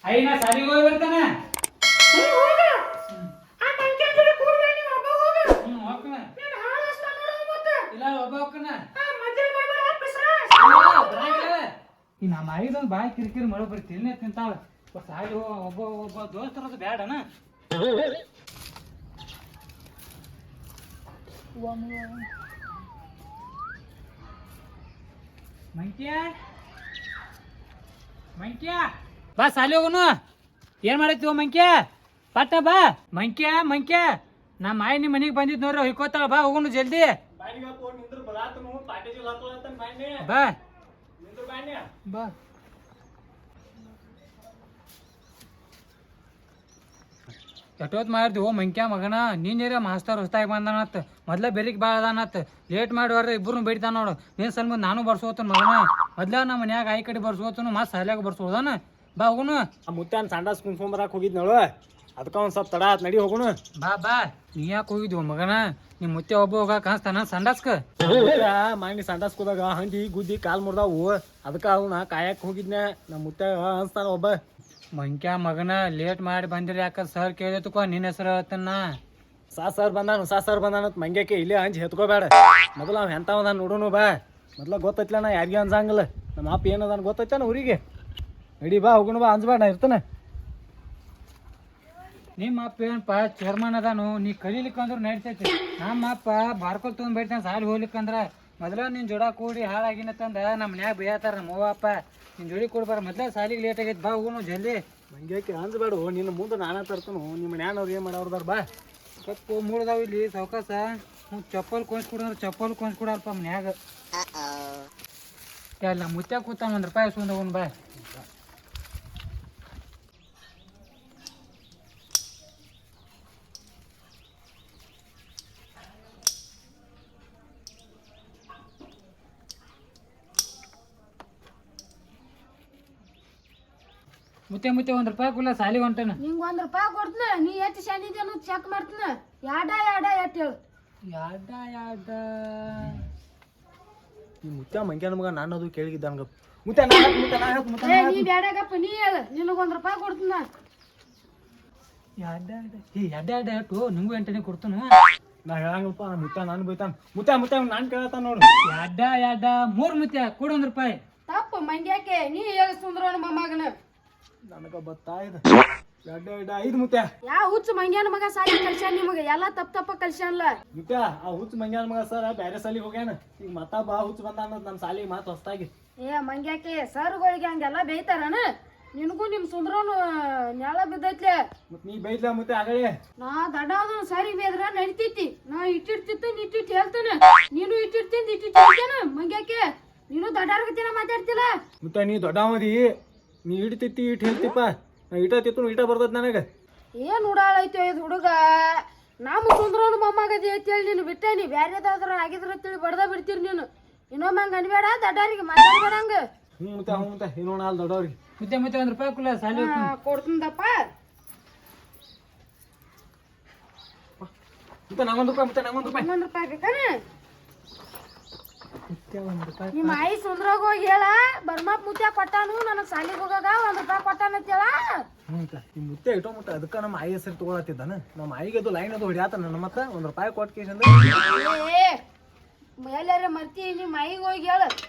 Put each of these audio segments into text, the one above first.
ಐನಾ ಸಾಲಿಗೆ ಹೋಗಿ ಬರ್ತಾನ ಇಲ್ಲ ಒಬ್ಬ ಹೋಗ್ತಾನ ನಮ್ಮ ಐದೊಂದು ಬಾಯಿ ಕಿರಿಕಿರಿ ಮಾಡೋ ಬರೀ ತಿನ್ನೆ ತಿಂತಾಳ ಸಾಲಿ ಒಬ್ಬ ಒಬ್ಬ ದೋಸ್ತರದು ಬೇಡನ ಮಂಕ್ಯ ಬಾ ಸಾಲಿ ಹೋಗುನು ಏನ್ ಮಾಡತ್ತೀವ ಮಂಕ್ಯ ಪಟ್ಟ ಬಾ ಮಂಕ್ಯ ನಮ್ಮ ಮಾಯಿ ನಿಮ್ಮ ಮನೆಗೆ ಬಂದಿದ್ ನೋಡ್ರಿ ಹೊಯ್ಕೋತಾಳ ಬಾ ಹೋಗುನು ಜಲ್ದಿ ಬಾ ಬಾ ಎಷ್ಟೊತ್ತು ಮಾಡಿದ್ವಿ ಓ ಮಂಕ್ಯ ಮಗನ ನೀನೇರ ಮಾಸ್ತರ್ ಹೊಸ್ತಾಗಿ ಬಂದಾನತ್ ಮೊದ್ಲ ಬೆರಿಕ್ ಭಾಳ ಅದಾನತ್ ಲೇಟ್ ಮಾಡಿವಾರ ಇಬ್ಬರು ಬೇಡ್ತಾನ ನೋಡು ನೀನು ಸಲ ನಾನು ಬರ್ಸೋತನ ಮಗನ ಮೊದ್ಲ ನಮ್ಮ ಮನ್ಯಾಗ ಆಯಿ ಕಡೆ ಬರ್ಸೋತನು ಮತ್ತೆ ಸಾಲ್ಯಾಗ ಬರ್ಸೋದಾನ ಬಾ ಹೋಗುನು ಮುತ್ಯಾನ ಸಂಡಾಸ್ ಕುಂಸ್ಕೊಂಬರಾಕ್ ಹೋಗಿದ್ ನೋಡು ಅದಕ್ಕ ಒಂದ್ ಸ್ವಲ್ಪ ತಡ ಆತ್ ನಡಿ ಹೋಗುನು ಬಾ ನೀ ಯಾಕೆ ಹೋಗಿದ್ವು ಮಗನ ನಿಮ್ಮ ಮುತ್ತೆ ಒಬ್ಬ ಹೋಗಾಕ ಅನ್ಸ್ತಾನ ಸಂಡಾಸ್ಕ ಮಾಂಗಿ ಸಂಡಾಸ್ ಕೂದಾಗ ಹಂದಿ ಗುದ್ದಿ ಕಾಲ್ ಮುರ್ದಾವು ಅದಕ್ಕ ಅವನ ಕಾಯಕ್ ಹೋಗಿದ್ನ ನಮ್ಮ ಮುತ್ಯ ಅನ್ಸ್ತಾನ ಒಬ್ಬ ಮಂಕ್ಯ ಮಗನ ಲೇಟ್ ಮಾಡಿ ಬಂದಿರಿ ಯಾಕ ಸರ್ ಕೇಳಿದಕ್ಕೋ ನಿನ್ನ ಹೆಸರು ಹೇಳ್ತಾನ ಸರ್ ಬಂದಾನ ಮಂಗ್ಯಾಕೆ ಇಲ್ಲೇ ಹಂಚಿ ಹೆತ್ಕೋಬೇಡ ಮೊದಲು ಅವ್ ಎಂತವದಾನ ನೋಡೋನು ಬಾ ಮೊದ್ಲ ಗೊತ್ತೈತ್ಲ ನಾ ಯಾರಿಗೆ ಅನ್ಸಂಗಿಲ್ಲ ನಮ್ಮ ಅಪ್ಪ ಏನದಾನ ಗೊತ್ತೈತಾನ ಊರಿಗೆ ನಡಿ ಬಾ ಹೋಗುಣ ಬಾ ಅನ್ಸ್ಬೇಡ ನಾ ಇರ್ತಾನೆ ನಿಮ್ಮ ಅಪ್ಪ ಏನಪ್ಪ ಚೇರ್ಮನ್ ಅದಾನು ನೀ ಕಲೀಲಿಕ್ಕಂದ್ರೆ ನಡಿತೈತಿ ನಮ್ಮ ಅಪ್ಪ ಬಾರ್ಕೊಲ್ ತೊಗೊಂಡ್ ಬೇಡ್ತಾನೆ ಸಾಲಿ ಹೋಗ್ಲಿಕ್ಕಂದ್ರ ಮೊದಲ ನಿನ್ ಜೋಡ ಕೂಡಿ ಹಾಳಾಗಿನತ್ತಂದ ನಮ್ಮ ಮನ್ಯಾಗ ಬೇಯತ್ತಾರ ನಮ್ಮ ಅವ್ವಪ್ಪ ನಿನ್ ಜೋಡಿ ಕೊಡ್ಬಾರ ಮೊದ್ಲ ಸಾಲಿಗೆ ಲೇಟ್ ಆಗೈತಿ ಬಾ ಹೋಗುನು ಜಲ್ದಿ ಮಂಗ್ಯಾಕೆ ಅನ್ಸ್ಬೇಡ ನಿನ್ನ ಮುಂದೆ ನಾನಾ ತರ್ತನು ನಿಮ್ಮ ಮನ್ಯಾನವ್ರು ಏನು ಮಾಡೋರ್ದಾರ ಬಾ ಕಪ್ಪು ಮೂಡ್ದಾವ ಇಲ್ಲಿ ಸೌಕಾಸ ಚಪ್ಪಲ್ ಕೊಂಚ್ಕೊಡಂದ್ರೆ ಚಪ್ಪಲ್ ಕೊಂಚ್ಕೊಡಲ್ಪ ಮನ್ಯಾಗ ಎಲ್ಲ ಮುತ್ಯ ಕೂತಾನ ₹1 ಇಸ್ಕೊಂಡ್ ಹೋಗುನ್ ಬಾ ಮುತ್ತೆ ₹1 ಕುಲ್ಲ ಸಾಲಿ ಹೊಂಟನ ನಿಂಗೆ ₹1 ಕೊಡ್ತೀನಿ ನೀ ಎಷ್ಟು ಶಾನಿದೆ ಅನ್ನೋದು ಚೆಕ್ ಮಾಡ್ತೀನಿ ಯಾಡ ಎಷ್ಟು ಹೇಳು ಯಾಡ ಈ ಮುತ್ಯ ಮಂಗ್ಯಾನ ಮಗ ನಾನು ಅದು ಕೇಳಿಗಿದ್ದಂಗ ಮುತ್ಯ ನೀ ಬೇಡಗಪ್ಪ ನೀ ಹೇಳು ನಿನಗೆ ₹1 ಕೊಡ್ತೀನಿ ಯಾಡ ಟು ನಿಂಗೂ ಎಂಟನೇ ಕೊಡ್ತಾನು ನಾ ಹೇಳಂಗಲ್ಪ ಮುತ್ಯ ನಾನು ಬೈತಾನ ಮುತ್ಯ ನಾನು ಕೇಳತ್ತಾನ ನೋಡು ಯಾಡ 3 ಮುತ್ಯ ಕೊಡು ₹1 ತಪ್ಪು ಮಂಗ್ಯಾಕೆ ನೀ ಹೇಳು ಸುಂದ್ರನ ಮೊಮ್ಮಗನ ನನಗ ಬತ್ತಾಯ್ದ 5 ಮುತ್ಯ ಯಾವ ಹುಚ್ಚ ಮಂಗ್ಯಾನ ಮಗ ಸಾಲಿ ಕಲ್ಸ್ಯಾನ ನಿಮಗೆ ಎಲ್ಲ ತಪ್ಪ ಕಲ್ಸ್ಯಾನಲ್ಲ ಮುತ್ಯ ಆ ಹುಚ್ಚ ಮಂಗ್ಯಾನ ಮಗ ಸರ್ ಬ್ಯಾರೆ ಸಾಲಿಗೆ ಹೋಗ್ಯಾನ ಈಗ ಮತ್ತ ಬಾ ಹುಚ್ಚ ಬಂದ ಅನ್ನೋದು ನಮ್ಮ ಸಾಲಿಗೆ ಮಾತು ಹೊಸ್ತಾಗಿ ಮಂಗ್ಯಾಕೆ ಸರ್ಗಳಿಗೆ ಹಂಗೆಲ್ಲ ಬೇಯ್ತಾರನ ನಿನಗೂ ನಿಮ್ಮ ಸುಂದ್ರನು ನೆಲ ಬಿದ್ದೈತ್ಲೆ ಮತ್ ನೀ ಬೈದ್ಲ ಮುತ್ಯ ಆಗಲೇ ನಾ ದಡ್ಡ ಸರಿ ಬೇದ್ರ ನಡಿತೈತಿ ನಾ ಇಟ್ಟಿರ್ತಿತ್ತು ಇಟ್ಟಿಟ್ಟು ಹೇಳ್ತಾನೆ ನೀನು ಇಟ್ಟಿರ್ತೀನಿ ಹೇಳ್ತೇನೆ ಮಂಗ್ಯಾಕೆ ನೀನು ದಡ್ಡಾರ್ಗತಿನ ಮಾತಾಡ್ತಿಲ್ಲ ಮುತ್ಯ ನೀ ದೊಡ್ಡವದಿ ನೀ ಇಡ್ತಿತ್ತಿ ಇಟ್ ಹೇಳ್ತಿಪ್ಪ ನಾ ಇಟ್ಟಿತ್ತು ಇಟ ಬರ್ತದ ನನಗೆ ಏನ್ ಉಡಾಳೈತೆ ಇದು ಹುಡುಗ ನಮ್ಮ ಸುಂದ್ರನು ಮೊಮ್ಮಗದಿ ಅಂತೇಳಿ ನೀನು ಬಿಟ್ಟೆ ನೀ ಬ್ಯಾರೆದಾದ್ರ ಆಗಿದ್ರ ತಿಳಿ ಬಡ್ದ ಬಿಡ್ತೀರಿ ನೀನು ಇನ್ನೊಮ್ಮೆ ಹಂಗ ಅನ್ಬೇಡ ದಡ್ಡಾರಿಗೆ ಮಾತಾಡ್ಬೇಡಂಗ ಮುತ್ಯ ಇನ್ನೊಂದು ನಾಲ್ ದೊಡ್ಡವ್ರಿಗೆ ಮುತ್ತೆ ₹1 ಕುಲ್ಲ ಸಾಲಿ ಕೊಡ್ತೀನಪ್ಪ ಮುತ್ಯ ನಂಗೊಂದು ರೂಪಾಯಿ ₹1 ಬೇಕಾನ ಮುತ್ಯ ₹1 ನಿಮ್ಮ ಆಯಿ ಸುಂದ್ರಾಗ ಹೋಗಿ ಹೇಳ ಬರ್ಮಾಪ್ ಮುತ್ಯ ಕೊಟ್ಟಾನು ನನಗೆ ಸಾಲಿಗೆ ಹೋಗಾಗ ₹1 ಕೊಟ್ಟಾನ ಅಂತ ಹೇಳ ಈ ಮುತ್ಯ ಇಟೋ ಮುಟ್ಟ ಅದಕ್ಕೆ ನಮ್ಮ ಆಯಿ ಹೆಸರು ತಗೊಳತ್ತಿದ್ದಾನ ನಮ್ಮ ಆಯಿಗೆ ಅದು ಲೈನ್ ಅದು ಹೊಡ್ಯಾತ ನನ್ನ ಮತ್ತೆ ₹1 ಕೊಟ್ಟು ಕೇಸ್ ಅಂದ್ರೆ ಎಲ್ಲಾರ ಮರ್ತಿ ನಿಮ್ಮ ಆಯಿಗೆ ಹೋಗಿ ಹೇಳ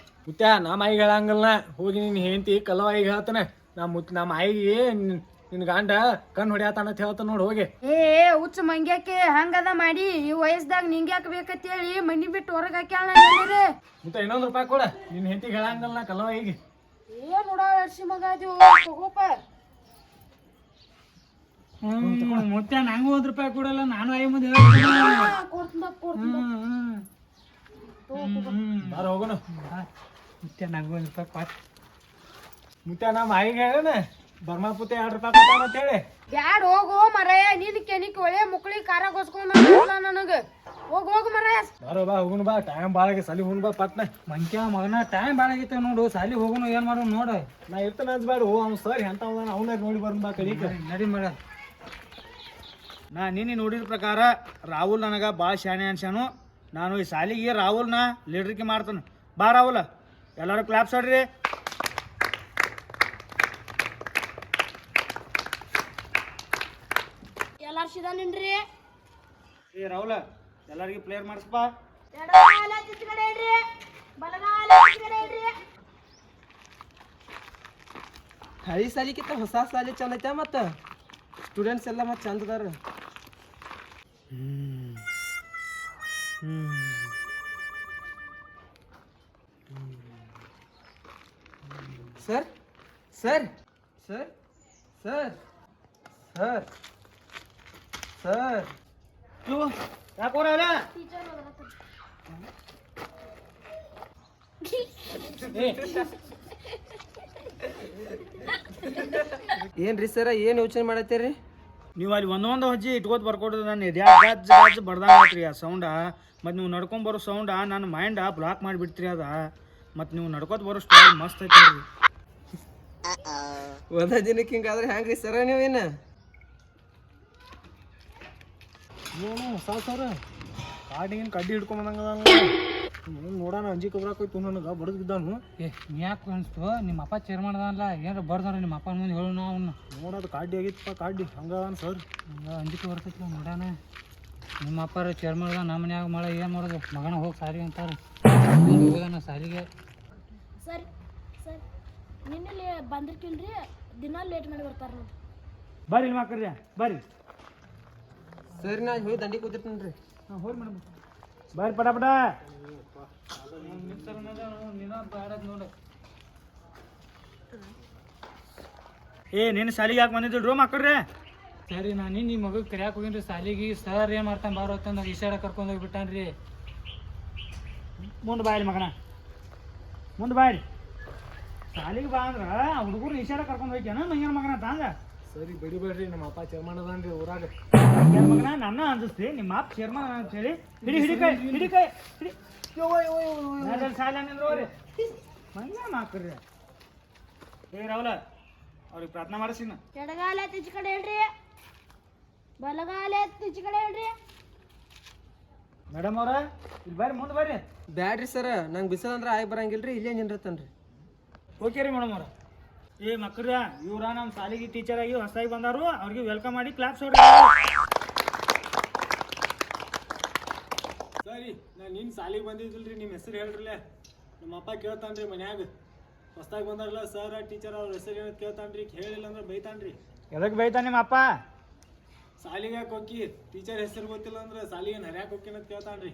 ಮುತ್ಯ ನಮ್ಮ ಆಯಿಗೆ ಹೇಳಂಗಿಲ್ಲ ಹೋಗಿ ನೀನು ಹೆಂಡತಿ ಕಲ್ಲವಾಯಿಗೆ ಹೇಳ್ತಾನೆ ನಮ್ಮ ಆಯಿಗೆ ನಿನ್ನ ಗಂಡ ಕಣ್ಣು ಹೊಡ್ಯಾತಾನ ಅಂತ ಹೇಳ್ತಾನ ನೋಡಿ ಹೋಗಿ ಹುಚ್ಚ ಮಂಗ್ಯಾಕೆ ಹಂಗದ ಮಾಡಿ ಈ ವಯಸ್ಸದಾಗ ನಿಂಗ್ಯಾಕ ಬೇಕಂತೇಳಿ ಮನಿ ಬಿಟ್ಟು ಹೊರಗೆ ಹಾಕ್ಯಾಳ ಮುತ್ಯ ₹1 ಕೊಡ ನಿನ್ನ ಹೆಂಡತಿಗೆ ಹೇಳಂಗಿಲ್ಲ ಕಲ್ಲವಾಯಿಗೆ ಏನ್ ಉಡಾ ಅರ್ಸಿ ಮಗ ಅದು ತಗೋಪ ಮುತ್ಯ ನಂಗೂ ₹1 ಕೊಡಲ್ಲ ನಾನು ಆಯಿ ಮುಂದೆ ಬಾರ ಹೋಗೋಣ ಮುತ್ಯ ನಂಗೂ ₹1 ಕೊಟ್ಟು ಮುತ್ಯ ನಮ್ಮ ಆಯಿಗೆ ಹೇಳೋಣ ಬರ್ಮಾಪುತ್ತೆ ₹2 ಕೊಟ್ಟಾನ ಅಂತ ಹೇಳಿ ಬ್ಯಾಡ ಹೋಗೋ ಮರಯ ನೀನ್ ಕೆನಿಕ್ ಒಳ್ಳೆ ಮುಕ್ಳಿ ಖಾರ ಗೊಸ್ಕೊಂಡ್ ನನಗ ಹೋಗ್ ಮರಯ ಬಾರೋ ಬಾ ಹೋಗುಣ ಬಾ ಟೈಮ್ ಭಾಳ ಸಲಿ ಹೋಗುಣ ಬಾ ಪಟ್ನ ಮಂಕ್ಯ ಮಗನ ಟೈಮ್ ಭಾಳ ಆಗೈತೆ ನೋಡು ಸಾಲಿ ಹೋಗುನು ಏನ್ ಮಾಡೋಣ ನೋಡು ನಾ ಇರ್ತಾನೆ ಅನ್ಸ್ಬೇಡ ಅವ್ನು ಸರ್ ಎಂತ ಅವನಾಗ ನೋಡಿ ಬರ್ನ ಬಾ ಕಲಿಕ ನಡಿ ಮೇಡ ನಾ ನಿನ್ನೆ ನೋಡಿದ ಪ್ರಕಾರ ರಾಹುಲ್ ನನಗೆ ಭಾಳ ಶಾಣೆ ಅನ್ಸಾನು ನಾನು ಈ ಸಾಲಿಗೆ ರಾಹುಲ್ನ ಲೀಡ್ರಿಕೆ ಮಾಡ್ತಾನೆ ಬಾ ರಾಹುಲ್ ಎಲ್ಲರೂ ಕ್ಲಾಪ್ಸ್ ಆಡ್ರಿ ಹುಷಿದಾನೇನ್ರಿ ಏ ರಾಹುಲ ಎಲ್ಲರಿಗೂ ಪ್ಲೇಯರ್ ಮಾಡಿಸ್ಪ ಎಡಗಾಲ ತಿಚ್ಕಡೆ ಇಡ್ರಿ ಬಲಗಾಲ ತಿಚ್ಕಡೆ ಇಡ್ರಿ ಹಳಿ ಸಾಲಿಕಿಂತ ಹೊಸ ಸಾಲಿ ಚಂದ ಐತೆ ಮತ್ತು ಸ್ಟೂಡೆಂಟ್ಸ್ ಎಲ್ಲ ಮತ್ತು ಚಂದ ಅದಾರ. Sir sir sir sir sir sir ಯಾಕೆ ರಾಹುಲ ಟೀಚರ್ ಏನ್ರಿ ಸರ ಏನು ಯೋಚನೆ ಮಾಡತ್ತೀರಿ? ನೀವು ಅಲ್ಲಿ ಒಂದೊಂದು ಹೆಜ್ಜೆ ಇಟ್ಕೋತ ಬರ್ಕೊಡ್ದು ನಾನು ಗಜ್ ಗಜ್ ಬಡ್ದಾಗತ್ರಿ ಆ ಸೌಂಡ ಮತ್ತು ನೀವು ನಡ್ಕೊಂಬರೋ ಸೌಂಡ ನನ್ನ ಮೈಂಡ ಬ್ಲಾಕ್ ಮಾಡಿಬಿಡ್ತೀರಿ ಅದ ಮತ್ತು ನೀವು ನಡ್ಕೋತ ಬರೋ ಸ್ಟೈಲ್ ಮಸ್ತ್ ಐತಿ ರೀ. ಒಂದ ದಿನಕ್ಕೆ ಹಿಂಗಾದ್ರೆ ಹೆಂಗ್ರಿ ಸರ ನೀವೇನು? ಏನು ಹೊಸ ಸರ ಕಾಡಿಗೇನು ಕಡ್ಡಿ ಹಿಡ್ಕೊಂಬಂದಂಗ ನೋಡೋಣ ಅಂಜಿಕೆ ಬರಾಕೋಯ್ತು ನನಗೆ ಬಡದ್ ಬಿದ್ದಾನು. ಏ ನೀ ಯಾಕೆ ಅನಿಸ್ತು ನಿಮ್ಮ ಅಪ್ಪ ಚೇರ್ಮನ್ ಅದಾನಲ್ಲ ಏನಾರ ಬರ್ದಾರ ನಿಮ್ಮ ಅಪ್ಪನ ಮುಂದೆ ಹೇಳು ನಾವು ಅವನ್ನ ನೋಡೋದು ಕಾಡ್ಡಿ ಆಗಿತ್ತಪ್ಪ ಕಾಡ್ಡಿ ಹಂಗದಾನ ಸರ್. ಅಂಜಿಕೆ ಬರ್ತೈತಿ ನೋಡೋಣ. ನಿಮ್ಮ ಅಪ್ಪಾರ ಚೇರ್ಮನ್ ಅದ ನಮ್ಮ ಮನ್ಯಾಗ ಮಳೆ ಏನು ಮಾಡೋದು ಮಗನ ಹೋಗಿ ಸಾರಿ ಅಂತಾರೆ ಹೋಗೋದನ ಸಾರಿಗೆ. ಸರ್ ಸರ್ ನಿನ್ನೆ ಬಂದಿರ್ಕಿಲ್ರಿ ದಿನ ಲೇಟ್ ಮಾಡಿ ಬರ್ತಾರ ನೋಡಿ. ಬರ್ರಿ ಇಲ್ಲಿ ಮಕ್ಕಳ್ರಿ ಬರ್ರಿ ಸರಿ ನಾ ಹೋಗಿ ದಂಡಿ ಕೂತಿರ್ತೀನಿ ರೀ. ಹಾಂ ಹೋಗಿ ಮೇಡಮ್ ಬರ್ರಿ ಪಟ ಪಟ. ನೋಡು ಏ ನಿನ್ನ ಶಾಲಿಗೆ ಯಾಕೆ ಬಂದಿದ್ದಿಲ್ರಿ ಮಕ್ಕಳ್ರಿ? ಸರಿ ನಾನು ನಿಮ್ಮ ಮಗಗೆ ಕರ್ಯಾಕೆ ಹೋಗಿನ್ರಿ ಸಾಲಿಗೆ. ಸರ್ ಏನು ಮಾಡ್ತಾನೆ ಬಾರೋ ಅಂತಂದು ಇಶಾರ ಕರ್ಕೊಂಡು ಹೋಗ್ಬಿಟ್ಟಾನ್ರಿ. ಮುಂದೆ ಬಾಯ್ರಿ ಮಗನ ಮುಂದೆ ಬಾಯ್ರಿ. ಶಾಲಿಗೆ ಬಾ ಅಂದ್ರೆ ಹುಡುಗರು ಇಶಾರ ಕರ್ಕೊಂಡು ಹೋಗ್ಯಾನ ಮಂಗ್ಯಾನ ಮಗನ ತಾಂಗ. ಸರಿ ಬಡಿಬೇಡ್ರಿ, ನಮ್ಮ ಅಪ್ಪ ಚೇರ್ಮನ್ ಅದಾನ್ರಿ ಊರಾಗ. ಮಂಗ್ಯಾನ ಮಗನ ನನ್ನ ಅಂಜಿಸ್ತಿ ನಿಮ್ಮ ಅಪ್ಪ ಚೇರ್ಮನ್ ಅಂತ ಹೇಳಿ ಹಿಡಿ ಹಿಡಿ ಕೈ ಹಿಡಿ ಕೈ ಹಿಡಿ ಶಾಲೆ ನಿಂದ್ರೋರಿ ಮಂಗ್ಯಾನ ಮಕ್ಕಳ್ರಿ. ಏ ರಾಹುಲ ಅವ್ರಿಗೆ ಪ್ರಾರ್ಥನಾ ಮಾಡಿಸಿನ. ಎಡಗಾಲ ತಿಚ್ಕಡೆ ಇಡ್ರಿ ಬಲಗಾಲ ತಿಚ್ಕಡೆ ಇಡ್ರಿ. ಮೇಡಮ್ ಅವ್ರ ಇಲ್ಲಿ ಬರ್ರಿ ಮುಂದೆ ಬರ್ರಿ. ಬ್ಯಾಡ್ರಿ ಸರ ನಂಗೆ ಬಿಸಿಲಂದ್ರೆ ಆಗಿ ಬರಂಗಿಲ್ರಿ, ಇಲ್ಲೇ ನಿಂದಿರ್ತಾನ್ರಿ. ಓಕೆ ರೀ ಮೇಡಮ್ ಅವ್ರ. ಏ ಮಕ್ಕಳ್ರ ಇವ್ರ ನಮ್ಮ ಶಾಲೆಗೆ ಟೀಚರ್ ಆಗಿ ಹೊಸದಾಗಿ ಬಂದಾರು, ಅವ್ರಿಗೆ ವೆಲ್ಕಮ್ ಮಾಡಿ ಕ್ಲಾಸ್ ಹೊಡ್ರಿ. ಸರಿ ನಾನು ನಿನ್ನ ಸಾಲಿಗೆ ಬಂದಿದ್ದಿಲ್ರಿ, ನಿಮ್ಮ ಹೆಸರು ಹೇಳ್ರಲ್ಲ. ನಮ್ಮ ಅಪ್ಪ ಕೇಳ್ತಾನ್ರಿ ಮನ್ಯಾಗ ಹೊಸ್ದಾಗಿ ಬಂದಾರಲ್ಲ ಸರ್ ಟೀಚರ್ ಅವ್ರ ಹೆಸರು ಏನಂತ ಕೇಳ್ತಾನ್ರಿ. ಹೇಳಿಲ್ಲ ಅಂದ್ರೆ ಬೈತಾನ್ರಿ. ಎದಕ್ಕೆ ಬೈತಾನ ನಿಮ್ಮ ಅಪ್ಪ? ಸಾಲಿಗೆ ಯಾಕೆ ಹೋಗಿ ಟೀಚರ್ ಹೆಸರು ಗೊತ್ತಿಲ್ಲ ಅಂದ್ರೆ ಸಾಲಿಗೆ ಹರ್ಯಾಕೆ ಹೋಗ್ತೀನಂತ ಕೇಳ್ತಾನ್ರಿ.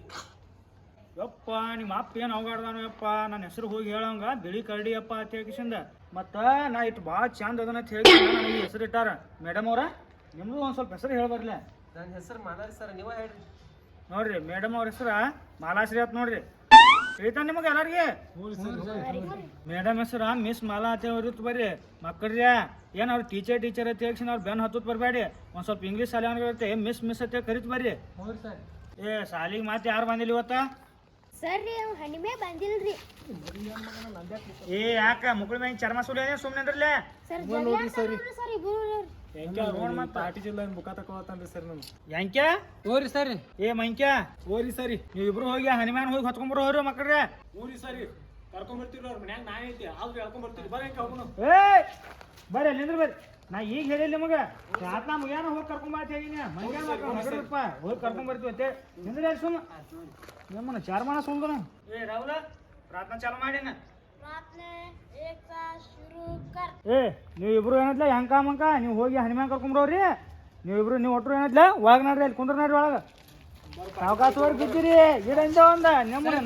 ಯಪ್ಪ ನಿಮ್ಮ ಅಪ್ಪ ಏನು ಹೋಗಾಡ್ದಾನು ಯಪ್ಪ, ನನ್ನ ಹೆಸರು ಹೋಗಿ ಹೇಳಂಗ ಬಿಳಿ ಕರಡಿ ಅಪ್ಪ ಅಂತ ಹೇಳ್ಕಿಸಿಂದ. ಮತ್ತು ನಾ ಇಟ್ಟು ಭಾಳ ಚಂದ ಅದನ್ನ ಅಂತ ಹೇಳಿ ನನಗೆ ಹೆಸರು ಇಟ್ಟಾರ. ಮೇಡಮ್ ಅವ್ರ ನಿಮ್ಮದು ಒಂದು ಸ್ವಲ್ಪ ಹೆಸರು ಹೇಳ್ಬರ್ಲೆ. ನನ್ನ ಹೆಸರು ಮಾಲಾರಿ ಸರ್, ನೀವೇ ಹೇಳ್ರಿ. ನೋಡ್ರಿ ಮೇಡಮ್ ಅವ್ರ ಹೆಸರು ಮಾಲಾಶ್ರೀ ಅಂತ ನೋಡ್ರಿ. ಹೇಳ್ತಾನೆ ನಿಮಗೆ ಎಲ್ಲರಿಗೆ. ಮೇಡಮ್ ಹೆಸರು ಮಿಸ್ ಮಾಲಾ ಅಂತ ಹೇಳಿತ್ತು. ಬರ್ರಿ ಮಕ್ಕಳ್ರಿ ಏನು ಅವ್ರು ಟೀಚರ್ ಅಂತ ಹೇಳಿ ಅವ್ರು ಬೆನ್ ಹತ್ತುತ್ ಬರಬೇಡಿ. ಒಂದು ಸ್ವಲ್ಪ ಇಂಗ್ಲೀಷ್ ಶಾಲೆ ಇರುತ್ತೆ ಮಿಸ್ ಅಂತ ಕರಿತು ಬರ್ರಿ. ಹೌದು ಸರ್. ಏ ಶಾಲಿಗೆ ಮಾತು ಯಾರು ಬಂದಿಲ್ಲ ಇವತ್ತ? ಸರ್ ಹಣಿಮೆ ಬಂದಿಲ್ರಿ. ಏ ಯಾಕ ಮುಕ್ಕಳ ಮ್ಯಾಗ ಚರ್ಮ ಸುಲಿ ಸುಮ್ಮನೆ ಅಂದ್ರಲ್ಲೇ. ಸರ್ ನೋಡ್ರಿ ಸರಿ ಸರ್ ಇಬ್ರು ಪಾಟಿ ಜಿಲ್ಲ ಬುಕ್ಕ ತಗೋತಾನ್ರಿ ಸರ್ ನಮ್ಗೆ. ಯಾಂಕ್ಯ ಹೋರಿ ಸರ್. ಏ ಮಂಕ್ಯ ಓರಿ ಸರಿ ನೀವಿಬ್ರು ಹೋಗಿ ಹನಿಮ್ಯಾನ್ ಹೋಗಿ ಹೊತ್ಕೊಂಡ್ಬರೋ ಹೋರಿ ಮಕ್ಕಳ್ರೆ. ಊರಿ ಸರಿ ಕರ್ಕೊಂಡ್ಬರ್ತೀರಿ ಅವ್ರ ಮನ್ಯಾಗ ನಾ ಐತಿ ಆದ್ರೆ ಹೇಳ್ಕೊಂಡ್ಬರ್ತೀರಿ ಬರ್ರಿ ಹೋಗೋಣ. ಏ ಬರ್ರಿ ಅಲ್ಲಿಂದ್ರ ಬರ್ರಿ. ನಾ ಈಗ ಹೇಳಿಲ್ಲ ನಿಮಗೆ ಪ್ರಾರ್ಥನಾ ಮುಗ್ಯಾನ ಹೋಗಿ ಕರ್ಕೊಂಡ್ ಬಾತ್ ಹೇಳಿನ ಮಂಗ್ಯಾನಪ್ಪ ಹೋಗಿ ಕರ್ಕೊಂಡ್ ಬರ್ತೀವಿ ಅಂತ ನಿಂದ್ರೆ ಸುಮ್ಮ ನಮ್ಮನ್ನ ಚಾರ್ಮಾನ ಸುಮ್ದನ. ಏ ರಾಹುಲ ಪ್ರಾರ್ಥನಾ ಚಾಲು ಮಾಡಿನ. ಏ ನೀವಿಬ್ರು ಏನತ್ಲ ಹೆಂಕ ಮಂಕ ನೀವು ಹೋಗಿ ಹನಿಮ್ಯಾನ್ ಕರ್ಕೊಂಡ್ಬರೋರಿ. ನೀವಿಬ್ರು ನೀವು ಒಟ್ಟರು ಏನತ್ಲ ಒಳಗೆ ನೋಡ್ರಿ ಅಲ್ಲಿ ಕುಂದ್ರ ನೋಡ್ರಿ ಒಳಗೆ ಸಾವಕಾಶವರೆಗೆ ಬಿದ್ದೀರಿ ಗಿಡಂದ ಒಂದ ನಮ್ಮನೆ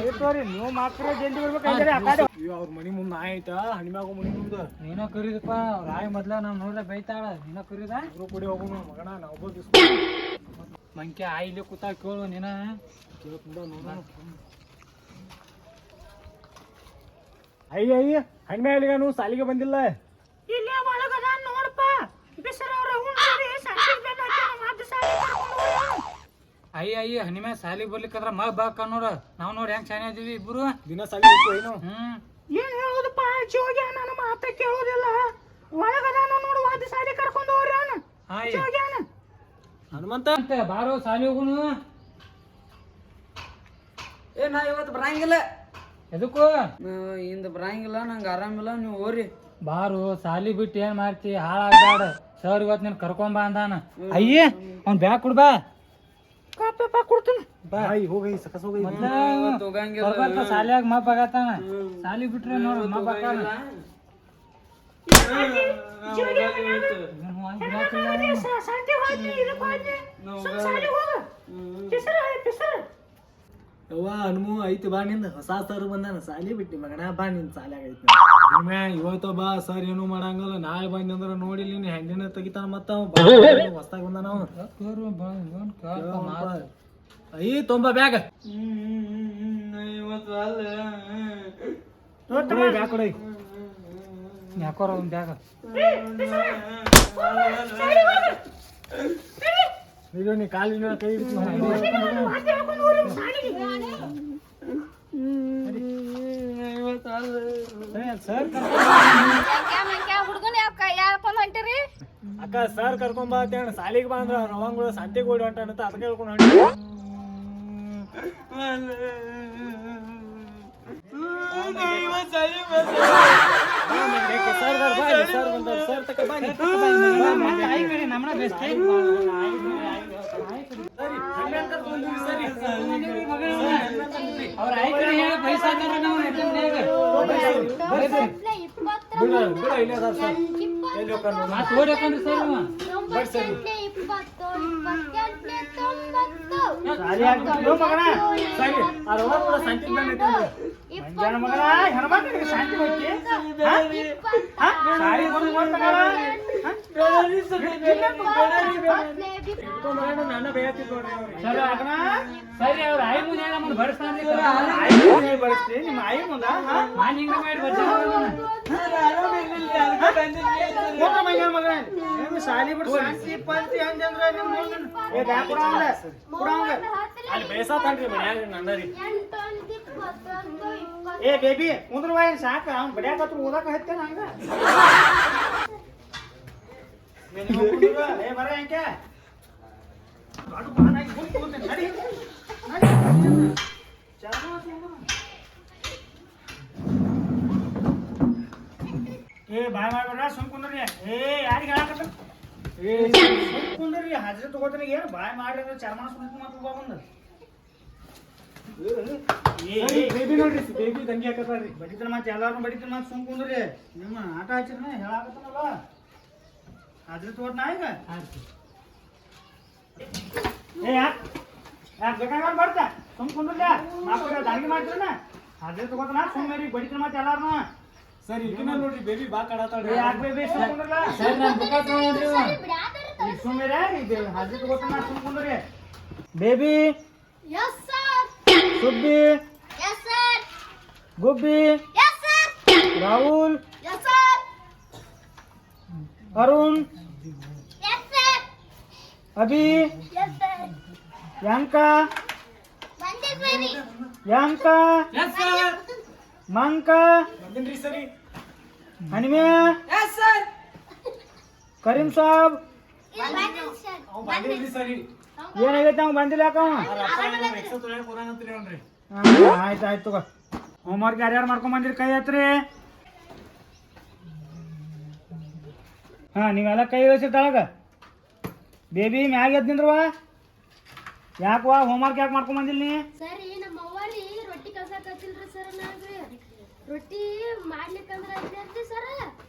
ಇರ್ತವ್ರಿ ನೀವು ಮಾತ್ರ ಜಲ್ದಿ ಬರ್ಬೇಕಾದ್ರೆ ಆ ಕಡೆ ಅವ್ರ ಮನಿ ಮುಂದೆ ನಾ ಐತಾ ಹಣಿಮ್ಯಾಗ ಮನಿ ಮುಂದೆ ನೀನೋ ಕರೀದಪ್ಪ ಅವ್ರ ಆಯ್ ಮೊದ್ಲ ನಾವು ನೋಡ್ರೆ ಬೈತಾಳ. ನೀನೋ ಕರೀದ ಇಬ್ರು ಕೂಡಿ ಹೋಗೋಣ ಮಗನ ನಾವು ಒಬ್ಬ ಮಂಕ್ಯ ಆಯ್ ಇಲ್ಲಿ ಕೂತಾಗ ಕೇಳು ನೀನ. ನೋಡೋಣ. ಅಯ್ಯ ಹಣ್ಮ್ಯಾಗ ಸಾಲಿಗೆ ಬಂದಿಲ್ಲ. ಇಲ್ಲೇ ಒಳಗದ ನೋಡಪ್ಪ ಬಿಸರ ಅವ್ರ ಅಯ್ಯ ಹನಿಮ್ಯಾಗ ಸಾಲಿಗೆ ಬರ್ಲಿಕ್ಕಂದ್ರ ಮಗ ಬಾಕ ನೋಡ. ನಾವು ನೋಡಿ ಹೆಂಗ್ ಶಾನೆ ಇದೀವಿ ಇಬ್ರು. ದಿನ ಸಾಲಿ ಹೋಗ್ತೀವಿ ಏನು? ಏನ್ ಹೇಳುದಪ್ಪ ಜೋಗ್ಯ ನನ್ನ ಮಾತ ಕೇಳೋದಿಲ್ಲ. ಒಳಗದ ನೋಡು ವಾದ ಸಾಲಿ ಕರ್ಕೊಂಡು ಹೋಗ್ರಿ ಅವನು ಜೋಗ್ಯಾನ. ಹನುಮಂತ ಅಂತ ಬಾರೋ ಸಾಲಿ ಹೋಗುನು. ಏ ನಾ ಇವತ್ತು ಬರಂಗಿಲ್ಲ. ಎದಕ್ಕೂ ಇಂದ ಬರಂಗಿಲ್ಲ, ನಂಗೆ ಆರಾಮಿಲ್ಲ, ನೀವು ಹೋರಿ. ಬಾರು ಸಾಲಿ ಬಿಟ್ಟು ಏನ್ ಮಾಡ್ತಿ ಹಾಳಾಗ್ಬೇಡ. ಸರ್ ಇವತ್ತು ನೀನು ಕರ್ಕೊಂಬ ಅಂದಾನ. ಅಯ್ಯೇ ಅವ್ನು ಬ್ಯಾಗ್ ಕೊಡ್ಬಾ ಕೊಡ್ತಾನ. ಬಾಯ್ ಹೋಗಿ ಸಕಸ್ ಹೋಗಿ. ಸಾಲಿಯಾಗ ಮಬ್ಬ ಆಗತ್ತಾನ. ಸಾಲಿ ಬಿಟ್ರೆ ನೋಡು ಮಬ್ಬ ಆಕಾನ. ಯವ್ವ ಹನುಮು ಐತಿ ಬಾ ನಿಂದ ಹೊಸ ಸರ್ ಬಂದಾನ ಸಾಲಿ ಬಿಟ್ಟಿ ಮಗನ ಬಾ ನಿಂದ ಸಾಲ್ಯಾಗ ಐತಿ. ಇವತ್ತು ಬಾ ಸರ್ ಏನು ಮಾಡಂಗಲ್ಲ, ನಾಳೆ ಬಂದಿ ಅಂದ್ರ ನೋಡಿಲ್ಲ ನೀನು ಹೆಂಡಿನ ತೆಗಿತಾನ ಮತ್ತ ಹೊಸ್ತಾಗ ಬಂದಾನ ಅವ. ಐ ತೊಂಬ ಬ್ಯಾಗ್ ಬ್ಯಾಗ್ ಕೊಡೈ ಯಾಕೋರ ಅವ್ನ ಬ್ಯಾಗ ಇದು ನೀ ಕಾಲಿನ ಕೈ ಸರ್ ಹುಡುಗನ ಯಾಕೊಂಡ್ ಹೊಂಟಿರಿ? ಅಕ್ಕ ಸರ್ ಕರ್ಕೊಂಡ್ ಬಾ ಅಂತ ಸಾಲಿಗೆ ಬಾ ಅಂದ್ರ ರವಂಗಳು ಸಂತೆಗೆ ಓಡಿ ಹೊಂಟ ಅದಕ್ಕೆ ಹೇಳ್ಕೊಂಡು ಹೊಂಟಿ. ಸರ್ ತಕ ಬನ್ನಿ. ನಮ್ಮನ್ನ ಬೆಸ್ಟ್ ಅವ್ರ ಆಯ್ಕೆ ಹೇಳಿ ಬಯಸಾದ್ರ ನಾವು ಮಾತು ಓಡಕಂದ್ರಿ ಸರ್ ಸರಿ ಅವ್ರ ಆಯಿ ಮುಂದೆ ನಮ್ಮನ್ನು ಬಡಿಸ್ತಾನ್ರಿ ನಿಮ್ಮ ಆಯಿ ಮುಂದ ನಾನು ಹಿಂಗ ಮಾಡಿ ಶಾಲಿ ಬಿಟ್ಟು ಶಾಂತಿ ಪಂತಿ ಹಂಗಂದ್ರ ಅಲ್ಲಿ ಬೇಸಾತನ್ರಿ ಮನ್ಯಾಗ ನನ್ನರಿ. ಏ ಬೇಬಿ ಕುಂದ್ರ ಸಾಕ ಅವ್ನು ಬಡಿಯಾಕತ್ರ ಓದಾಕ ಹತ್ತೇನ ಹಂಗ ಏ ಬರ ಹೆಂಗೆ ಏ ಬಾಯ್ ಮಾಡ್ಬೇಡ್ರ ಸುಮ್ ಕುಂದ್ರಿ. ಏ ಯಾರಿಗೆ ಹೇಳಕತ್ತ ಏ ಸುಮ್ ಕುಂದ್ರಿ ಹಾಜರಿ ತಗೋತಾನೆ ಏನು ಬಾಯ್ ಮಾಡ್ರಿ ಅಂದ್ರೆ ಚರ್ಮ ಸುಮ್ ಮಾತು ಬಂದ ಬೇಬಿ ನೋಡ್ರಿ ಬೇಬಿ ದಂಗಿ ಹಾಕತ್ತಾರ್ರಿ. ಬಡಿತಾರ ಮತ್ತೆ ಎಲ್ಲಾರು ಬಡಿತಾರ ಮತ್ತೆ ಸುಮ್ ಕುಂದ್ರಿ. ನಿಮ್ಮ ಆಟ ಹಚ್ಚಿರ ಹೇಳಾಕತ್ತನಲ್ಲ ಹಾಜರಿ ತಗೋತ ನಾ ಈಗ ಏ ಯಾಕೆ ಬೇಕಾಗ ಬರ್ತಾ ಸುಮ್ ಕುಂದ್ರಲ್ಲ ಮಾತು ದಾಗಿ ಮಾಡ್ತೀರನ ಹಾಜರಿ ತಗೋತಾನ ಸುಮ್ಮನೆ ಬಡಿತಾರ ಮತ್ತೆ ಎಲ್ಲಾರು. ಸರಿ ಇದನ್ನ ನೋಡ್ರಿ ಬೇಬಿ ಬಾ ಕಡತಾಳ್ರಿ. ಯಾಕೆ ಬೇಬಿ ಸುಮ್ ಕುಂದ್ರಲ್ಲ ಸರ್ ನಾನು ಬುಕ್ಕ ತಗೊಂಡ್ರಿ ಸುಮ್ಮನೆ ಹಾಜರಿ ತಗೋತಾನ ಸುಮ್ ಕುಂದ್ರಿ. Baby yes sir. Subbi yes sir. Gubbi yes sir. Rahul yes sir. Arun yes sir. Abhi yes sir. ಯಾಂಕ ಬಂದಿದ್ದೀರಿ. ಯಾಂಕ ಎಸ್ ಸರ್ ಮಂಕ ಬಂದಿನ್ರಿ ಸರಿ. ಹನಿಮೆ ಕರೀಂ ಸಾಬ್ ಬಂದಿದ್ದೀರಿ ಸರ್. ಅವ್ ಬಂದಿನ್ರಿ ಸರಿ. ಏನಾಗೈತೆ ಅವ್ನು ಬಂದಿಲ್ಲ ಯಾಕ ಆಯ್ತು ಆಯ್ತು ತಗೋ. ಹೋಮ್ವರ್ಕ್ ಯಾರ್ಯಾರು ಮಾಡ್ಕೊಂಡ್ ಬಂದಿರಿ ಕೈ ಹತ್ರಿ. ಹಾ ನೀವೆಲ್ಲ ಕೈ ಇಳಿಸಿರ್ತಾಳಗ ಬೇಬಿ ಮ್ಯಾಗ ಎದ್ದು ನಿಂದ್ರವ. ಯಾಕವಾ ಹೋಮ್ವರ್ಕ್ ಯಾಕೆ ಮಾಡ್ಕೊಂಡ್ ಬಂದಿಲ್ಲ ನೀ? ಸರಿ ನಮ್ಮ ಅವ್ವರಿ ರೊಟ್ಟಿ ಕಲ್ಸಕತ್ತಿಲ್ರಿ ಸರ್. ನಾನ್ರಿ ರೊಟ್ಟಿ ಮಾಡ್ಲಿಕ್ಕಂದ್ರ ಐತಿ ಸರ್.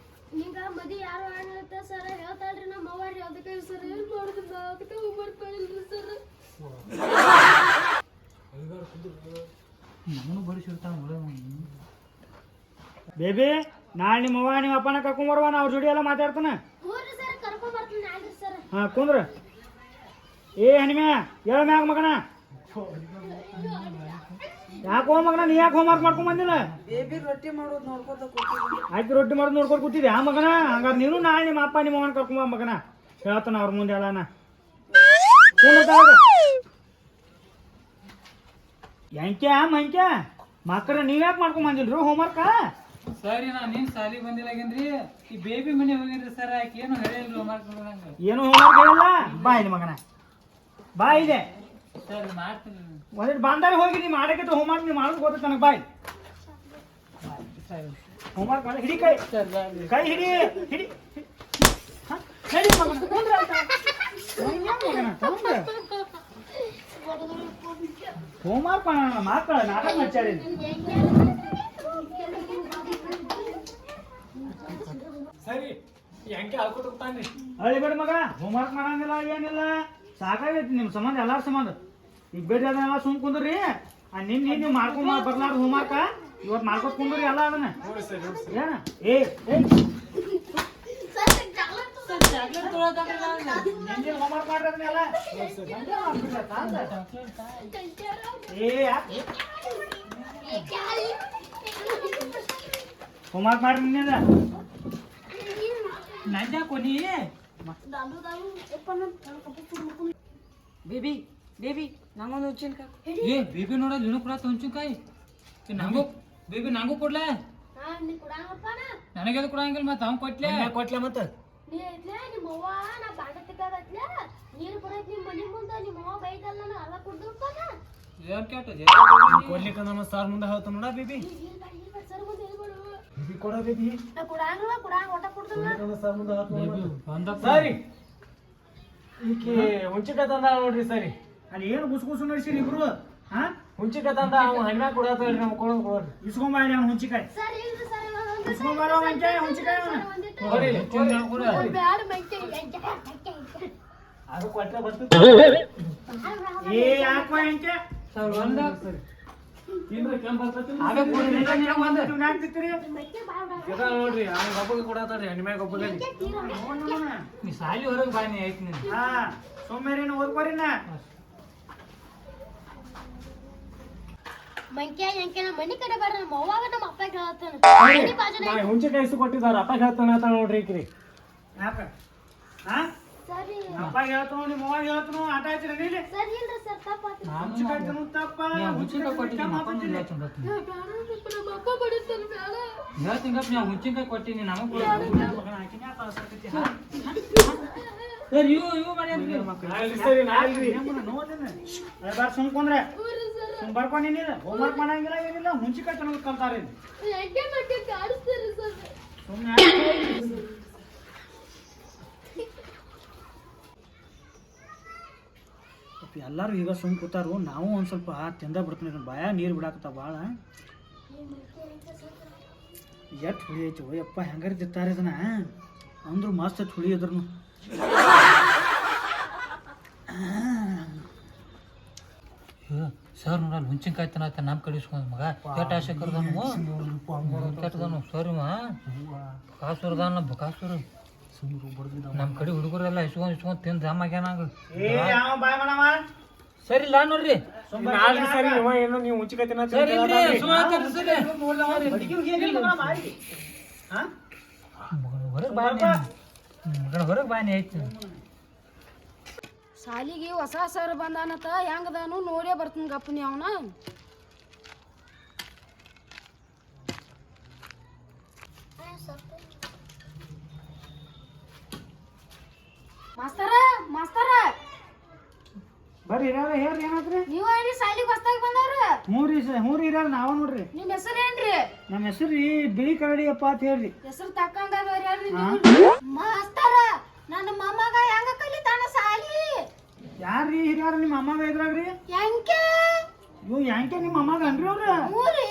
ಹಿಂಗ ಮದಿ ಯಾರು ಆಡ್ಲತ್ತ ಸರ್ ಹೇಳ್ತಾಳ್ರಿ ನಮ್ಮ ಅವ್ವರಿ ಅದಕ್ಕೆ ಸರ್ ಏನ್ ಮಾಡುದು ಅದಕ್ಕೆ ಹೋಮ್ವರ್ಕ್ ಮಾಡಿಲ್ರಿ ಸರ್. ನಮ್ಮನ್ನು ಬಡಿಸಿರ್ತಾನ ಬೇಬಿ ನಾಳೆ ನಿಮ್ಮ ಅವ್ವ ನಿಮ್ಮ ಅಪ್ಪನ ಕರ್ಕೊಂಡ್ ಬರುವ ಅವ್ರ ಜೋಡಿ ಎಲ್ಲ ಮಾತಾಡ್ತಾನ. ಹ್ಞೂರಿ ಸರ್ ಕರ್ಕೊಂಡ್ ಬರ್ತೀನಿ ನಾಳ್ರಿ ಸರ್. ಹಾ ಕುಂದ್ರ. ಏ ಹನಿಮ್ಯಾ ಹೇಳ ಮ್ಯಾಗ ಮಗನ ಯಾಕೋ ಮಗನ ನೀ ಯಾಕೆ ಹೋಮ್ವರ್ಕ್ ಮಾಡ್ಕೊಂಡ್ ಬಂದಿಲ್ಲ? ಬೇಬಿ ರೊಟ್ಟಿ ಮಾಡೋದು ನೋಡ್ಕೊತ ಆಯ್ತು ರೊಟ್ಟಿ ಮಾಡೋದು ನೋಡ್ಕೊಂಡು ಕೂತಿದ್ದೆ ಆ ಮಗನ. ಹಂಗಾರೆ ನೀನು ನಾಳೆ ನಿಮ್ಮ ಅಪ್ಪ ನಿಮ್ಮ ಅವನ ಕರ್ಕೊಂಬ ಮಗನ ಹೇಳ್ತಾನ ಅವ್ರ ಮುಂದೆ ಎಲ್ಲಾನ. ಎಂಕ್ಯಾ ಮಂಕ್ಯಾ ಮಕ್ಕಳ ನೀವ್ ಯಾಕೆ ಮಾಡ್ಕೊಂಡ್ ಬಂದಿಲ್ರಿ ಹೋಮ್ವರ್ಕ? ಸರಿ ನಾ ನಿನ್ ಸಾಲಿ ಬಂದಿಲ್ಲಾಗೇನ್ರಿ ಈ ಬೇಬಿ ಮನೆ ಹೋಗಿನ್ರಿ ಸರ್. ಆಕೆ ಏನು ಹೇಳಿಲ್ರಿ ಹೋಮ್ವರ್ಕ್ ನೋಡಂಗ. ಏನು ಹೋಮ್ವರ್ಕ್ ಹೇಳಿಲ್ಲ ಬಾ ಇಲ್ಲಿ ಮಗನ ಬಾ ಇದೆ ಸರ್ ಮಾಡ್ತೀನಿ ಒಂದಿಟ್ಟು ಬಂದಾಗ ಹೋಗಿ ನೀವು ಮಾಡಕ್ಕೆ ಹೋಮ್ವರ್ಕ್ ನೀವು ಮಾಡೋದು ಗೊತ್ತ ನನಗೆ ಬಾಯ್ ಹೋಮ್ವರ್ಕ್ ಮಾಡಿ ಹಿಡಿ ಕೈ ಕೈ ಹಿಡಿ ಹಿಡಿ ನಡಿ ಹೋಮ್ವರ್ಕ್ ಮಾಡೋಣ ಮಕ್ಕಳ ನಾಟಕ ಮಾಡ್ಚಾರಿ ಸರಿ ಹೆಂಗೆ ಹಾಕೊತಾನ್ರಿ ಅಳಿಬೇಡ ಮಗ ಹೋಮ್ವರ್ಕ್ ಮಾಡಂಗಿಲ್ಲ ಏನಿಲ್ಲ ಸಾಕಾಗೈತಿ ನಿಮ್ಮ ಸಂಬಂಧ ಎಲ್ಲಾರ ಸಂಬಂಧ ಈಗ ಬೇರೆ ಅದನ್ನೆಲ್ಲ ಸುಮ್ ಕುಂದ್ರಿ ನಿನ್ನೆ ನೀವು ಮಾಡ್ಕೊಂಡ್ ಬರ್ಲಾರ ಹೋಮ್ವರ್ಕ ಇವತ್ತು ಮಾಡ್ಕೊತ ಕುಂದ್ರಿ ಎಲ್ಲ ಅದನ್ನ ನೋಡಿ ಸರ್ ನೋಡಿ ಸರ್ ಏನ ಏ ಹೋಮ್ವರ್ಕ್ ಮಾಡ್ರಿ ಅದನ್ನೆಲ್ಲ ಹೋಮ್ವರ್ಕ್ ಮಾಡ್ರಿ ನಿನ್ನೆಲ್ಲ ನಂಜ ಕೊನಿ ಬೇಬಿ ಬೇಬಿ ನಂಗೊಂದು ಉಚ್ಚಿನಕಾಯಿ ಏ ಬೇಬಿ ನೋಡ ನೀನು ಕೂಡ ಹುಂಚಿನಕಾಯಿ ನಂಗೂ ಬೇಬಿ ನಂಗೂ ಕೊಡ್ಲೆ ನೀ ಕೊಡಂಗಪ್ಪನ ನನಗೆ ಕೊಡಂಗಿಲ್ಲ ಮತ್ತೆ ಅವ್ನು ಕೊಟ್ಲೆ ಕೊಟ್ಲೆ ಮತ್ತೆ ನೀ ಐತ್ಲೆ ನಿಮ್ಮ ಅವ್ವ ನಾ ಬಾಂಡ ತಿಕ್ಕಾಗತ್ಲೆ ನೀರು ಬರೈತ್ ನಿಮ್ಮ ಮನೆ ಮುಂದೆ ನಿಮ್ಮ ಅವ್ವ ಬೈದಲ್ಲ ನಾನು ಅಲ್ಲ ಕುಡ್ದಪ್ಪನ ಏನ್ ಕೆಟ್ಟದೆ ಕೊಡ್ಲಿಕ್ಕೆ ನಮ್ಮ ಸಾರ್ ಮುಂದೆ ಹೇಳ್ತಾನ ನೋಡ ಬೇಬಿ ಸರ್ ಮುಂದೆ ಹೇಳ್ಬೇಡು ಬೇಬಿ ಕೊಡ ಬೇಬಿ ನಾ ಕೊಡಂಗಿಲ್ಲ ಕೊಡಂಗ ಒಟ್ಟ ಕೊಡ್ದಲ್ಲ ಸಾರ್ ಮುಂದೆ ಬಂದ ಸರಿ ಈಕೆ ಹುಂಚಿಕಾಯಿ ತಂದ ನೋಡ್ರಿ ಸರಿ ಅಲ್ಲಿ ಏನು ಗುಸು ನಡೆಸಿರಿ ಇಬ್ರು ಹಾ ಹುಂಚಿಕಾಯಿ ತಂದ ಅವ್ನು ಹಣ್ಮ್ಯಾಗ ಕೊಡತ್ತಲ್ರಿ ನಾವು ಕೊಡೋದು ಇಸ್ಕೊಂಬಾರಿ ಅವ್ನು ಹುಂಚಿಕಾಯಿ ಸರ್ ಇಲ್ರಿ ಸರ್ ಇಸ್ಕೊಂಬಾರ ಮಂಚೆ ಹುಂಚಿಕಾಯಿ ಬ್ಯಾಡ ಮಂಕೆ ಅದು ಕೊಟ್ಟರೆ ಬರ್ತದೆ ಏ ಯಾಕೋ ಹೆಂಚೆ ಸರ್ ಒಂದ ತಿಂದ್ರೆ ಕೆಂಪ್ ಬರ್ತೈತಿ ಅವೇ ಕೊಡ್ರಿ ಹಾಕ್ತಿರ್ತೀರಿ ನೋಡ್ರಿ ಅವ್ನ ಒಬ್ಬಗೆ ಕೊಡತ್ತಾರ್ರಿ ಹಣ್ಮ್ಯಾಗ ಒಬ್ಬಗೆ ನೀ ಸಾಲಿ ಹೊರಗೆ ಬಾನಿ ಐತಿ ನೀನು ಹಾ ಸೋಮ್ಯಾರೇನು ಓದ್ಕೋರಿನ ಮಂಕೆ ಎಂಕೆ ನಮ್ಮ ಮನೆ ಕಡೆ ಬರ್ರಿ ನಮ್ಮ ಅವ್ವಾಗ ನಮ್ಮ ಅಪ್ಪ ಹೇಳ್ತಾನೆ ಮನೆ ಬಾಜುನ ಹುಂಚಿಕಾಯಿ ಇಷ್ಟು ಕೊಟ್ಟಿದ್ದಾರ ಅಪ್ಪ ಹೇಳ್ತಾನ ಅಂತ ನೋಡ್ರಿ ಈಕ್ರಿ ಯಾಕ ಹಾ ಸರಿ ಅಪ್ಪ ಹೇಳ್ತಾನು ನಿಮ್ಮ ಅವ್ವ ಹೇಳ್ತಾನು ಆಟ ಆಯ್ತಿರ ನೀಲಿ ಸರ್ ಇಲ್ರಿ ಸರ್ ತಪ್ಪಾತು ಹುಂಚಿಕಾಯಿ ತಿನ್ನು ತಪ್ಪ ಹುಂಚಿನಕಾಯಿ ಕೊಟ್ಟಿನಿ ನಮ್ಮ ಅಪ್ಪನ ಇಲ್ಲ ಚಂದತ್ತೀನಿ ನಮ್ಮ ಅಪ್ಪ ಬಡಿತಾನೆ ಬ್ಯಾಡ ಹೇಳ್ತೀನಪ್ಪ ನಾವು ಹುಂಚಿನಕಾಯಿ ಕೊಟ್ಟಿನಿ ನಮಗೆ ಇವು ಮಾಡಿ ಸರಿ ನಾಲ್ರಿ ಸುಮ್ಕೊಂಡ್ರೆ ಸುಮ್ ಬರ್ಕೊಂಡಿನಿಲ್ಲ ಹೋಮ್ವರ್ಕ್ ಮಾಡಂಗಿಲ್ಲ ಏನಿಲ್ಲ ಹುಂಚಿಕಾಯಿ ತಿನ್ನೋದು ಕಲ್ತಾರೆ ಎಂಕೆ ಮಂಕೆ ಕಾಡಿಸ್ತೀರಿ ಸರ್ ಸುಮ್ಮನೆ ಎಲ್ಲರೂ ಈಗ ಸುಮ್ ಕೂತಾರು ನಾವು ಒಂದ್ ಸ್ವಲ್ಪ ತಿಂದ ಬಿಡ್ತೀನಿ ಬಾಯ ನೀರು ಬಿಡಾಕತ್ತಾವ ಭಾಳ ಎಷ್ಟು ಹುಳಿ ಐತಿ ಓಯಪ್ಪ ಹೆಂಗಾರ ತಿಂತಾರೆ ಇದನ್ನ ಅಂದ್ರು ಮಸ್ತ್ ಐತಿ ಹುಳಿ ಇದ್ರೂ ಸರ್ ನೋಡಲ್ಲ ಹುಂಚಿನಕಾಯಿ ತಿನ್ನತ್ತ ನಮ್ಮ ಕಡೆ ಇಸ್ಕೊಂಡ್ ಮಗ ಕೆಟ್ಟ ಆಸೆ ಕರ್ದನು ಕೆಟ್ಟದನು ಸರಿ ಕಾಸೂರ್ದಾನ ಕಾಸೂರು ನಮ್ಮ ಕಡೆ ಹುಡುಗರೆಲ್ಲ ಇಸ್ಕೊಂಡ್ ತಿಂದು ಜಾಮ್ ಆಗ್ಯಾನ ಸರಿ ಇಲ್ಲ ನೋಡ್ರಿ ಸರಿ ಏನೋ ನೀವು ಹುಂಚಿಕಾಯಿ ಸರಿ ಇಲ್ರಿ ಹೊರಗೆ ಬಾನಿ ಮಗನ ಹೊರಗೆ ಬಾನಿ ಐತಿ ಸಾಲಿಗೆ ಹೊಸ ಸರ್ ಬಂದಾನತ್ತ ಹೆಂಗದಾನು ನೋಡೇ ಬರ್ತೀನಿ ಗಪ್ಪನಿ ಅವನ ಮಾಸ್ತರ ಮಾಸ್ತರ ಬರ್ರಿ ಇರಾರ ಹೇಳ್ರಿ ಏನಾದ್ರಿ ನೀವ ಏನ್ರಿ ಸಾಲಿಗೆ ಹೊಸ್ದಾಗಿ ಬಂದವ್ರ ಹ್ಞೂ ರೀ ಇರಾರ ನಾವ ನೋಡ್ರಿ ನಿಮ್ ಹೆಸರೇನ್ರಿ ನಮ್ಮ ಹೆಸರು ರೀ ಬಿಳಿ ಕರಡಿಯಪ್ಪ ಅಂತ ಹೇಳ್ರಿ ಹೆಸರು ತಕ್ಕಂಗದವ್ರಿ ಹೇಳ್ರಿ ನೀವು ಮಾಸ್ತರ ನನ್ನ ಮೊಮ್ಮಗ ಹೆಂಗ ಕಲಿತಾನ ಸಾಲಿ ಯಾರ್ರಿ ಹಿರಿಯಾರ ನಿಮ್ಮ ಅಮ್ಮಗ ಇದ್ರಾಗ್ರಿ ಹೆಂಗೆ ಇವ್ ಯಾಂಕೆ ನಿಮ್ಮ ಅಮ್ಮಗ ಅನ್ರಿ ಅವ್ರ ಊರಿ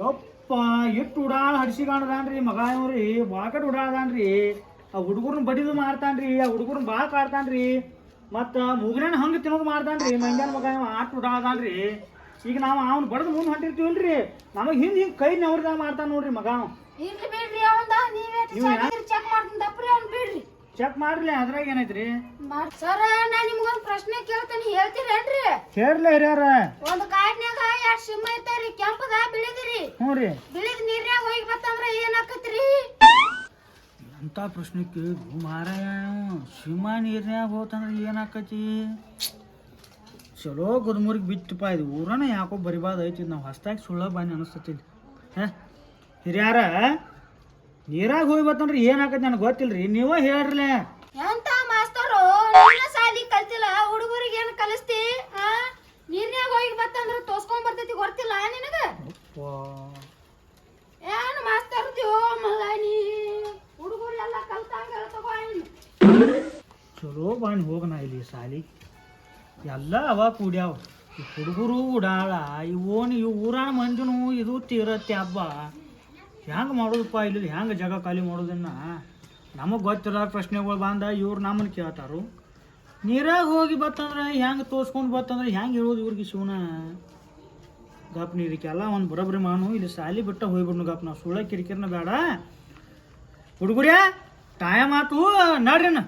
ಯಪ್ಪ ಎಷ್ಟು ಉಡಾಳ ಹಡ್ಸಿಗಾಣದಾನ್ರಿ ಮಗ ಇವ್ರಿ ಬಾಕಟ್ ಉಡಾಳದಾನ್ರಿ ಆ ಹುಡುಗರ್ನ ಬಡಿದು ಮಾಡ್ತಾನ್ರಿ ಆ ಹುಡುಗರ್ನ ಭಾಳ ಕಾಡ್ತಾನ್ರಿ ಮತ್ತ ಮುಗ್ರೇನ ಹಂಗ ತಿನ್ನೋದು ಮಾಡ್ತಾನ್ರಿ ಮಂಗ್ಯಾನ ಮಗ ಇವ ಆಟ ಉಡಾಳದಾನ್ರಿ ಈಗ ನಾವು ಅವ್ನ ಬಡದು ಮುಂದೆ ಹೊಂಟಿರ್ತೀವಲ್ರಿ ನಮಗ್ ಹಿಂದ್ ಕೈ ನೆವ್ರದಾಗ ಮಾಡ್ತಾನ ನೋಡ್ರಿ ಮಗ ಅವ ಇರ್ಲಿ ಬಿಡ್ರಿ ಅವಂದ ನೀವೇ ಚೆಕ್ ಮಾಡ್ತೀನಿ ತಪ್ಪ್ರಿ ಅವ್ನ್ ಬಿಡ್ರಿ ಚೆಕ್ ಮಾಡ್ಲಿ ಅದ್ರಾಗ ಏನೈತ್ರಿ ಸರ ನಾ ನಿಮ್ಗೊಂದ್ ಪ್ರಶ್ನೆ ಕೇಳ್ತೇನೆ ಹೇಳ್ತೀರೇನ್ರಿ ಕೇಳ್ಲೆ ಹಿರಿಯಾರ ಒಂದ್ ಕಾಡ್ನ್ಯಾಗ ಎರಡ್ ಸಿಂಹ ಐತಾರಿ ಕೆಂಪದ ಬಿಳಿದ್ರಿ ಹ್ಞೂ ರೀ ಬಿಳಿದ್ ನೀರ್ನ್ಯಾಗ ಹೋಗಿ ಬತ್ತಂದ್ರ ಏನಾಕತ್ರಿ ಅಂತ ಪ್ರಶ್ನೆ ಕೇಳಿದ್ವು ಮಾರಾಯ ಸಿಂಹ ನೀರ್ನ್ಯಾಗ ಹೋತಂದ್ರೆ ಏನಾಕತಿ ಚಲೋ ಗುಲ್ಮುರ್ಗ್ ಬಿತ್ತಪ್ಪ ಇದು ಊರನ ಯಾಕೋ ಬರಿಬಾರ್ದು ಐತಿ ನಾವು ಹೊಸ್ದಾಗಿ ಸುಳ್ಳ ಬಾನಿ ಅನಿಸ್ತತಿ ಹಾ ಹಿರಿಯಾರ ನೀರಾಗ ಹೋಗಿ ಬತ್ತಂದ್ರೆ ಏನಾಕತಿ ನನಗೆ ಗೊತ್ತಿಲ್ರಿ ನೀವೇ ಹೇಳ್ರಲೆ ಎಂತ ಮಾಸ್ತರು ನಿನ್ನ ಸಾಲಿ ಕಲ್ತಿಲ್ಲ ಹುಡುಗರಿಗೆ ಏನ್ ಕಲಿಸ್ತಿ ಹಾ ನೀರ್ನ್ಯಾಗ ಹೋಗಿ ಬತ್ತಂದ್ರ ತೋರ್ಸ್ಕೊಂಡ್ ಬರ್ತೈತಿ ಗೊತ್ತಿಲ್ಲ ನಿನಗ ಏನ್ ಮಾಸ್ತರ್ತೀವೋ ಮಗ ನೀ ಹುಡುಗರು ಎಲ್ಲ ಕಲ್ತಂಗ ತಗೋ ಚಲೋ ಬಾಣಿ ಹೋಗಣ ಇಲ್ಲಿ ಸಾಲಿ ಎಲ್ಲ ಅವ ಕೂಡ್ಯಾವ ಈ ಹುಡುಗರು ಉಡಾಳ ಇವು ಊರಾಣ ಮಂದಿನೂ ಇದು ತೀರತ್ತೆ ಹಬ್ಬ ಹೆಂಗೆ ಮಾಡೋದಪ್ಪ ಇಲ್ಲಿ ಹೆಂಗೆ ಜಾಗ ಖಾಲಿ ಮಾಡೋದನ್ನ ನಮಗೆ ಗೊತ್ತಿರೋ ಪ್ರಶ್ನೆಗಳು ಬಂದ ಇವ್ರು ನಮ್ಮನ್ನು ಕೇಳ್ತಾರು ನೀರಾಗ ಹೋಗಿ ಬತ್ತಂದ್ರೆ ಹೆಂಗೆ ತೋರ್ಸ್ಕೊಂಡು ಬತ್ತಂದ್ರೆ ಹೆಂಗೆ ಹೇಳೋದು ಇವ್ರಿಗೆ ಶಿವನ ಗಪ್ ನೀರಿಕೆಲ್ಲ ಒಂದು ಬರೋಬ್ಬರಿ ಮಾನು ಇಲ್ಲಿ ಸಾಲಿ ಬಿಟ್ಟ ಹೋಗ್ಬಿಡ್ನು ಗಪ್ ನಾವು ಸುಳ್ಳ ಕಿರಿಕಿರಿನ ಬೇಡ ಹುಡುಗರ್ಯಾ ಟೈಮ್ ಆತು ನಡ್ರಿನ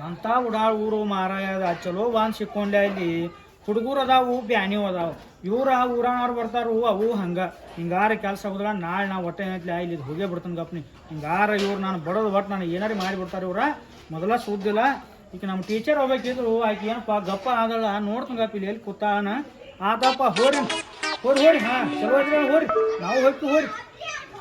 ಎಂಥ ಉಡಾಳ್ ಊರು ಮಾರಾಯದ ಚಲೋ ಬಾಂದ್ ಸಿಕ್ಕೊಂಡೆ ಇಲ್ಲಿ ಹುಡುಗರು ಅದಾವು ಬ್ಯಾನಿವು ಅದಾವು ಊರಾನವ್ರು ಬರ್ತಾರು ಅವು ಹಂಗೆ ಹಿಂಗಾರ ಕೆಲಸ ಹೋದ್ರ ನಾಳೆ ನಾವು ಹೊಟ್ಟೆ ಏನೈತ್ಲಿ ಇಲ್ಲಿ ಹೋಗೇ ಬಿಡ್ತಾನೆ ಗಪ್ನಿ ಹಿಂಗಾರ ಇವ್ರು ನಾನು ಬಡೋದು ಒಟ್ಟು ನಾನು ಏನಾರು ಮಾಡಿಬಿಡ್ತಾರೆ ಇವ್ರ ಮೊದಲ ಸುದ್ದಿಲ್ಲ ಈಗ ನಮ್ಮ ಟೀಚರ್ ಹೋಗ್ಬೇಕಿದ್ರು ಆಕೆ ಏನಪ್ಪ ಗಪ್ಪ ಆದಳ ನೋಡ್ತಾನೆ ಗಪ್ಪ ಇಲ್ಲಿ ಎಲ್ಲಿ ಕೂತಾನ ಆತಪ್ಪ ಹೋರಿ ಹಾಂ ಚಲೋ ಹೋರಿ ನಾವು ಹೋಗ್ತೀವಿ ಹೋರಿ